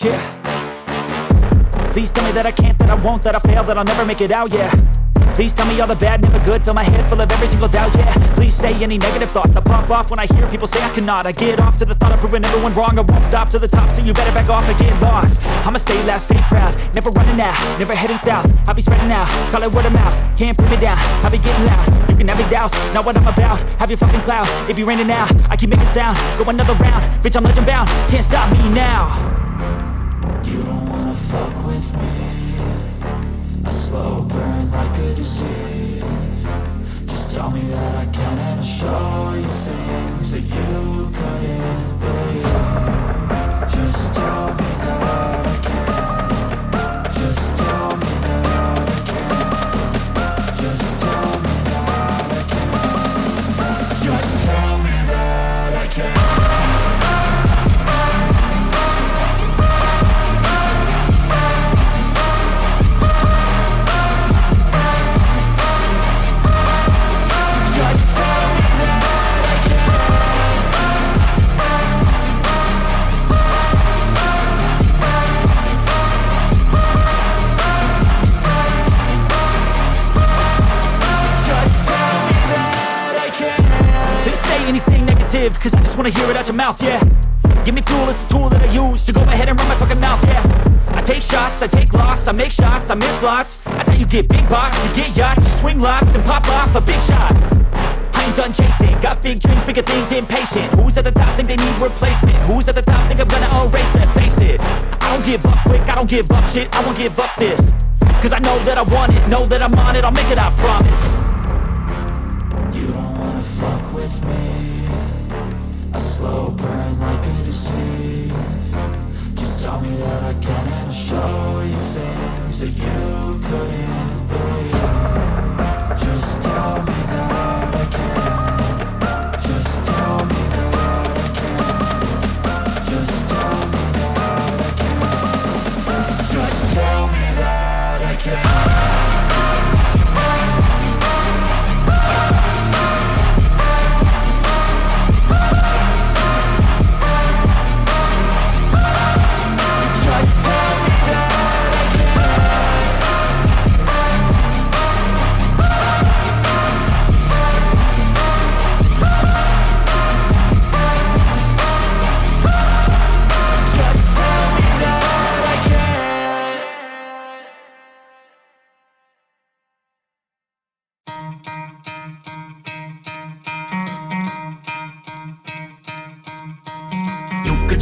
yeah. Please tell me that I can't, that I won't, that I fail, that I'll never make it out, yeah. Please tell me all the bad, never good, fill my head full of every single doubt, yeah. Please say any negative thoughts, I pop off when I hear people say I cannot. I get off to the thought of proving everyone wrong, I won't stop to the top, so you better back off and get lost. I'ma stay loud, stay proud, never running out, never heading south. I'll be spreading out, call it word of mouth, can't put me down, I'll be getting loud. You can have your doubts, not what I'm about, have your fucking clout, it be raining now, I keep making sound, go another round, bitch I'm legend bound, can't stop me now. You don't wanna fuck with me, a slow burn like a disease. Just tell me that I can and I'll show you things that you couldn't believe. Just tell me that I can. Just tell me that I can. Just tell me that I can. Just tell me that I can. Cause I just wanna hear it out your mouth, yeah. Give me fuel, it's a tool that I use to go ahead and run my fucking mouth, yeah. I take shots, I take loss, I make shots, I miss lots. That's how you get big box, you get yachts, you swing lots and pop off a big shot. I ain't done chasing, got big dreams, bigger things, impatient. Who's at the top think they need replacement? Who's at the top think I'm gonna erase them? Face it, I don't give up quick, I don't give up shit, I won't give up this. Cause I know that I want it, know that I'm on it, I'll make it, I promise. You don't wanna fuck with me, a slow burn like a disease. Just tell me that I can and I'll show you things that you couldn't believe. Just tell me that I can. Just tell me that I can. Just tell me that I can. Just tell me that I can.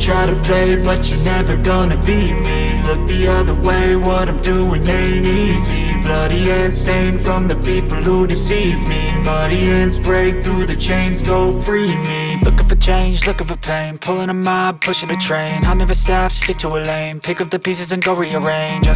Try to play, but you're never gonna beat me. Look the other way, what I'm doing ain't easy. Bloody hands stained from the people who deceive me. Muddy hands break through the chains, go free me. Looking for change, looking for pain, pulling a mob, pushing a train. I'll never stop, stick to a lane, pick up the pieces and go rearrange.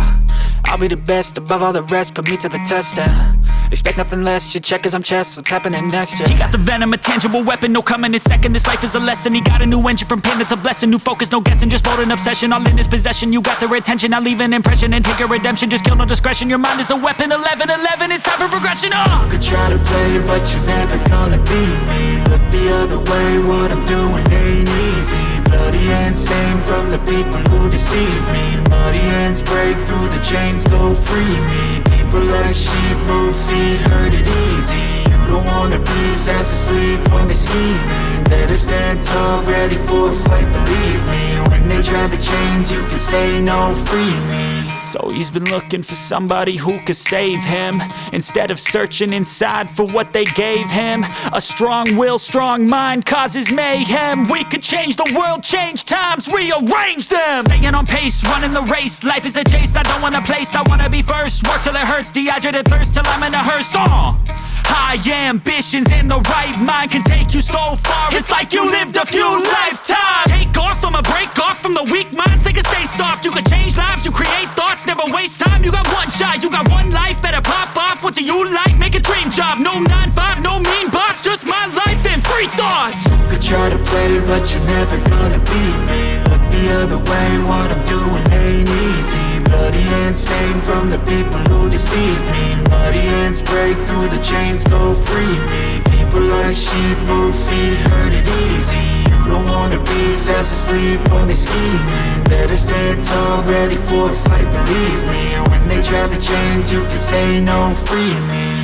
I'll be the best above all the rest, put me to the test and expect nothing less, your check as I'm chess, what's happening next, yeah. He got the venom, a tangible weapon, no coming in second. This life is a lesson, he got a new engine from pain, it's a blessing. New focus, no guessing, just bold and obsession. All in his possession, you got their attention. I'll leave an impression and take your redemption. Just kill, no discretion, your mind is a weapon. 11-11, it's time for progression, You could try to play, but you're never gonna beat me. Look the other way, what I'm doing ain't easy. Bloody hands stained from the people who deceive me. Muddy hands break through the chains, go free me. People like sheep, move feet, hurt it easy. You don't wanna be fast asleep when they scheming. Better stand tall, ready for a fight, believe me. When they try the chains, you can say no, free me. So he's been looking for somebody who could save him, instead of searching inside for what they gave him. A strong will, strong mind causes mayhem. We could change the world, change times, rearrange them. Staying on pace, running the race. Life is a chase, I don't want a place. I wanna be first, work till it hurts. Dehydrated thirst till I'm in a hearse. High ambitions and the right mind can take you so far. It's like you lived a few lifetimes. Take off, I'ma break off from the weak minds. They can stay soft, you can change lives, you create thoughts. Never waste time, you got one shot, you got one life. Better pop off, what do you like? Make a dream job, no 9-5, no mean boss. Just my life and free thoughts. You could try to play, but you're never gonna beat me. Look the other way, what I'm doing ain't easy. Bloody hands stained from the people who deceive me. Muddy hands break through the chains, go free me. People like sheep, move feet, hurt it easy. You don't wanna be fast asleep when they scheming. Better stand tall, ready for a fight, believe me. And when they try to change, you can say no, free me.